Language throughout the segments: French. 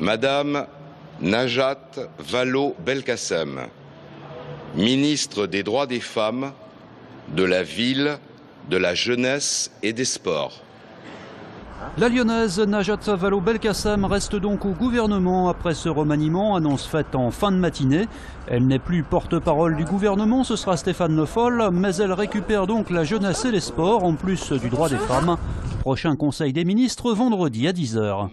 Madame Najat Vallaud-Belkacem, ministre des Droits des Femmes, de la Ville, de la Jeunesse et des Sports. La lyonnaise Najat Vallaud-Belkacem reste donc au gouvernement après ce remaniement, annonce faite en fin de matinée. Elle n'est plus porte-parole du gouvernement, ce sera Stéphane Le Foll, mais elle récupère donc la jeunesse et les sports, en plus du droit des femmes. Prochain conseil des ministres, vendredi à 10 h.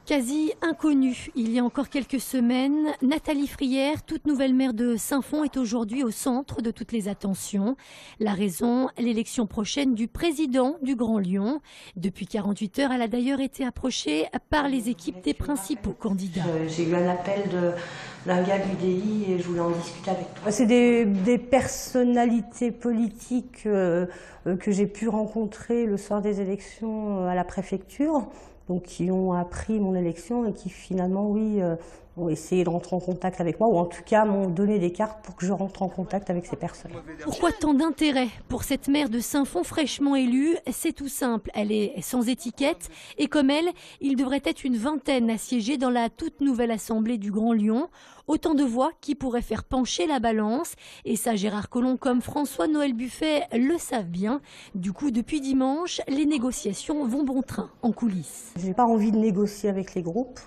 Quasi inconnue, il y a encore quelques semaines, Nathalie Frière, toute nouvelle maire de Saint-Fond, est aujourd'hui au centre de toutes les attentions. La raison, l'élection prochaine du président du Grand Lyon. Depuis 48 heures, elle a d'ailleurs été approchée par les équipes des principaux candidats. J'ai eu un appel d'un gars de l'UDI et je voulais en discuter avec toi. C'est des personnalités politiques que j'ai pu rencontrer le soir des élections à la préfecture. Donc qui ont appris mon élection et qui finalement, oui, ont essayé de rentrer en contact avec moi, ou en tout cas m'ont donné des cartes pour que je rentre en contact avec ces personnes. Pourquoi tant d'intérêt pour cette maire de Saint-Fond fraîchement élue? C'est tout simple, elle est sans étiquette et comme elle, il devrait être une vingtaine à siéger dans la toute nouvelle assemblée du Grand Lyon. Autant de voix qui pourraient faire pencher la balance. Et ça, Gérard Collomb comme François-Noël Buffet le savent bien. Du coup, depuis dimanche, les négociations vont bon train en coulisses. Je n'ai pas envie de négocier avec les groupes.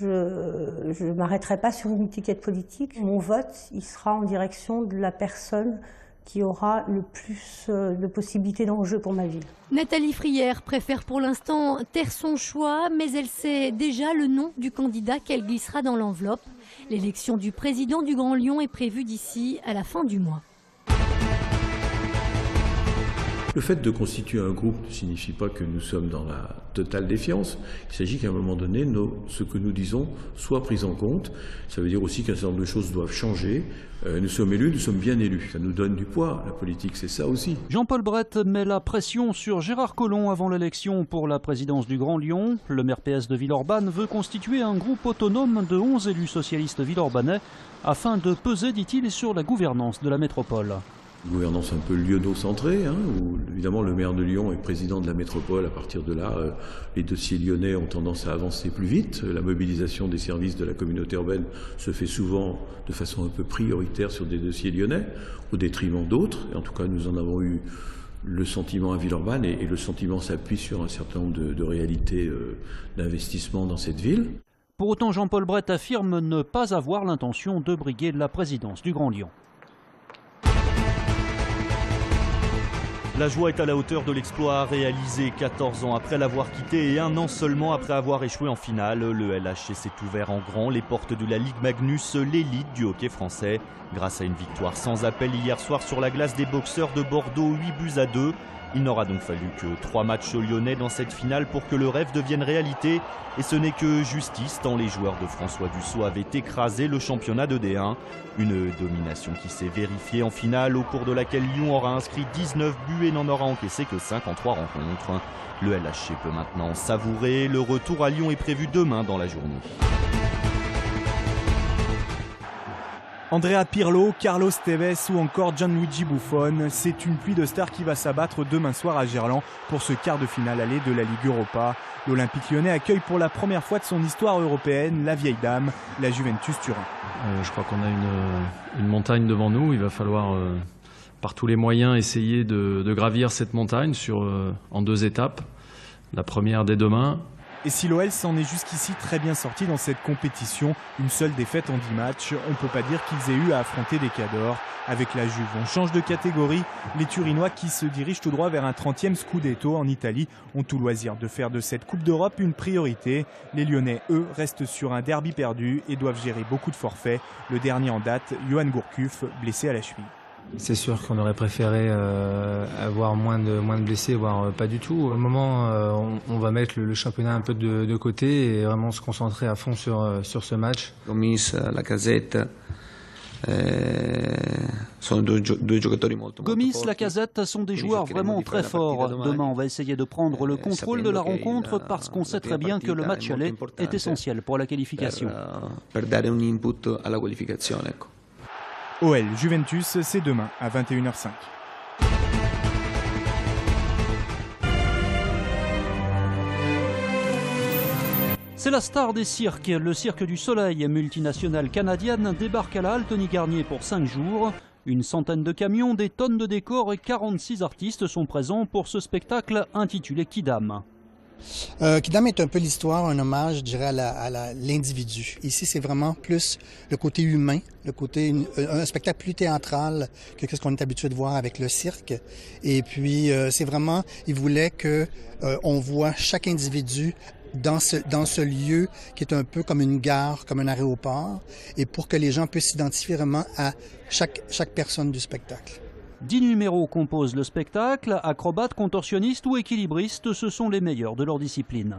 Je ne m'arrêterai pas sur une étiquette politique. Mon vote, il sera en direction de la personne qui aura le plus de possibilités d'enjeu pour ma ville. Nathalie Frière préfère pour l'instant taire son choix, mais elle sait déjà le nom du candidat qu'elle glissera dans l'enveloppe. L'élection du président du Grand Lyon est prévue d'ici à la fin du mois. Le fait de constituer un groupe ne signifie pas que nous sommes dans la totale défiance. Il s'agit qu'à un moment donné, ce que nous disons soit pris en compte. Ça veut dire aussi qu'un certain nombre de choses doivent changer. Nous sommes élus, nous sommes bien élus. Ça nous donne du poids. La politique, c'est ça aussi. Jean-Paul Brett met la pression sur Gérard Collomb avant l'élection pour la présidence du Grand Lyon. Le maire PS de Villeurbanne veut constituer un groupe autonome de 11 élus socialistes villeurbanais afin de peser, dit-il, sur la gouvernance de la métropole. Une gouvernance un peu lyonno-centrée, où évidemment le maire de Lyon est président de la métropole. À partir de là, les dossiers lyonnais ont tendance à avancer plus vite. La mobilisation des services de la communauté urbaine se fait souvent de façon un peu prioritaire sur des dossiers lyonnais, au détriment d'autres. Et en tout cas, nous en avons eu le sentiment à Villeurbanne, et le sentiment s'appuie sur un certain nombre de réalités d'investissement dans cette ville. Pour autant, Jean-Paul Brett affirme ne pas avoir l'intention de briguer la présidence du Grand Lyon. La joie est à la hauteur de l'exploit réalisé 14 ans après l'avoir quitté et 1 an seulement après avoir échoué en finale. Le LHC s'est ouvert en grand les portes de la Ligue Magnus, l'élite du hockey français. Grâce à une victoire sans appel hier soir sur la glace des boxeurs de Bordeaux, 8-2. Il n'aura donc fallu que 3 matchs aux Lyonnais dans cette finale pour que le rêve devienne réalité. Et ce n'est que justice, tant les joueurs de François Dussault avaient écrasé le championnat de D1. Une domination qui s'est vérifiée en finale, au cours de laquelle Lyon aura inscrit 19 buts et n'en aura encaissé que 5 en 3 rencontres. Le LHC peut maintenant savourer. Le retour à Lyon est prévu demain dans la journée. Andrea Pirlo, Carlos Tevez ou encore Gianluigi Buffon, c'est une pluie de stars qui va s'abattre demain soir à Gerland pour ce quart de finale aller de la Ligue Europa. L'Olympique lyonnais accueille pour la première fois de son histoire européenne la vieille dame, la Juventus Turin. Je crois qu'on a une montagne devant nous. Il va falloir par tous les moyens essayer de gravir cette montagne en 2 étapes. La première dès demain. Et si l'OL s'en est jusqu'ici très bien sorti dans cette compétition, une seule défaite en 10 matchs, on ne peut pas dire qu'ils aient eu à affronter des cadors. Avec la Juve, on change de catégorie. Les Turinois qui se dirigent tout droit vers un 30e Scudetto en Italie ont tout loisir de faire de cette Coupe d'Europe une priorité. Les Lyonnais, eux, restent sur un derby perdu et doivent gérer beaucoup de forfaits. Le dernier en date, Johan Gourcuff, blessé à la cheville. C'est sûr qu'on aurait préféré avoir moins de blessés, voire pas du tout. Au moment, on va mettre le championnat un peu de côté et vraiment se concentrer à fond sur ce match. Gomis, Lacazette, Gomis, Lacazette sont des joueurs vraiment très forts. Demain, on va essayer de prendre le contrôle de la rencontre parce qu'on sait très bien que le match aller est essentiel pour la qualification. OL Juventus, c'est demain à 21h05. C'est la star des cirques. Le Cirque du Soleil, multinationale canadienne, débarque à la halle Tony Garnier pour 5 jours. Une centaine de camions, des tonnes de décors et 46 artistes sont présents pour ce spectacle intitulé Kidam. Kidam est un peu l'histoire, un hommage, je dirais, à l'individu. Ici, c'est vraiment plus le côté humain, le côté un spectacle plus théâtral que ce qu'on est habitué de voir avec le cirque. Et puis, c'est vraiment, il voulait que on voit chaque individu dans ce lieu qui est un peu comme une gare, comme un aéroport, et pour que les gens puissent s'identifier vraiment à chaque personne du spectacle. 10 numéros composent le spectacle. Acrobates, contorsionnistes ou équilibristes, ce sont les meilleurs de leur discipline.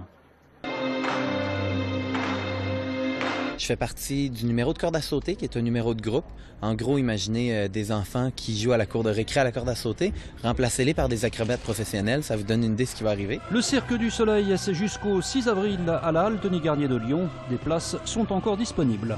Je fais partie du numéro de corde à sauter, qui est un numéro de groupe. En gros, imaginez des enfants qui jouent à la cour de récré à la corde à sauter. Remplacez-les par des acrobates professionnels, ça vous donne une idée de ce qui va arriver. Le Cirque du Soleil, c'est jusqu'au 6 avril à la halle Tony Garnier de Lyon. Des places sont encore disponibles.